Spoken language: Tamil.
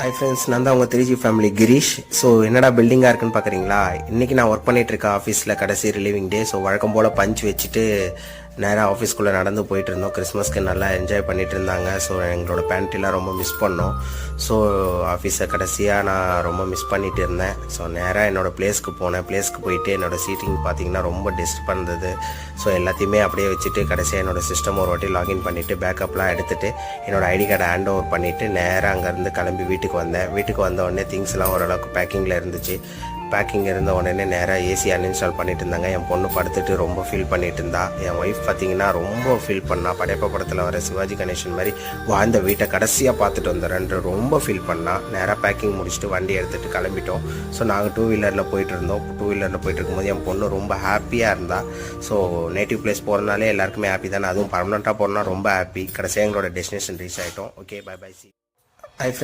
ஹை ஃப்ரெண்ட்ஸ், நான் தான் உங்கள் 3G ஃபேமிலி கிரீஷ். ஸோ என்னடா பில்டிங்காக இருக்குன்னு பார்க்குறீங்களா? இன்றைக்கி நான் ஒர்க் பண்ணிகிட்டு இருக்க ஆஃபீஸில் கடைசி ரிலீவிங் டே. ஸோ வழக்கம் போல் பஞ்ச் வச்சுட்டு நேராக ஆஃபீஸ்க்குள்ளே நடந்து போயிட்டு இருந்தோம். கிறிஸ்மஸ்க்கு நல்லா என்ஜாய் பண்ணிகிட்டு இருந்தாங்க. ஸோ எங்களோட பேண்ட்ரிலாம் ரொம்ப மிஸ் பண்ணோம். ஸோ ஆஃபீஸை கடைசியாக நான் ரொம்ப மிஸ் பண்ணிகிட்டு இருந்தேன். ஸோ நேராக என்னோடய பிளேஸ்க்கு போனேன். பிளேஸ்க்கு போயிட்டு என்னோடய சீட்டிங் பார்த்தீங்கன்னா ரொம்ப டிஸ்டர்ப் இருந்தது. ஸோ எல்லாத்தையுமே அப்படியே வச்சுட்டு கடைசியாக என்னோடய சிஸ்டம் ஒரு வாட்டி லாகின் பண்ணிவிட்டு பேக்கப்லாம் எடுத்துகிட்டு என்னோடய ஐடி கார்டை ஹேண்ட் ஓவர் பண்ணிவிட்டு நேராக அங்கேருந்து கிளம்பி வீட்டுக்கு வந்தேன். வீட்டுக்கு வந்த உடனே திங்ஸ்லாம் ஓரளவுக்கு பேக்கிங்கில் இருந்துச்சு. பேக்கிங் இருந்த உடனே நேராக ஏசி அன்இன்ஸ்டால் பண்ணிட்டு இருந்தாங்க. என் பொண்ணு படுத்துட்டு ரொம்ப ஃபீல் பண்ணிட்டு இருந்தா. என் ஒய்ஃப் பார்த்தீங்கன்னா ரொம்ப ஃபீல் பண்ணா. படையப்பா படத்தில் வர சிவாஜி கணேசன் மாதிரி வாழ்ந்த வீட்டை கடைசியாக பார்த்துட்டு வந்துடுறேன் ரொம்ப ஃபீல் பண்ணா. நேராக பேக்கிங் முடிச்சுட்டு வண்டி எடுத்துகிட்டு கிளம்பிட்டோம். ஸோ நாங்கள் 2 வீலரில் போயிட்டு இருந்தோம். 2 வீலரில் போயிட்டு இருக்கும்போது என் பொண்ணு ரொம்ப ஹாப்பியாக இருந்தா. ஸோ நேட்டிவ் பிளேஸ் போகிறனாலே எல்லாருக்குமே ஹாப்பி தானே, அதுவும் பர்மனெண்ட்டாக போகிறனா ரொம்ப ஹாப்பி. கடைசியாக எங்களோட டெஸ்டினேஷன் ரீச் ஆகிட்டோம். Okay, bye bye, C.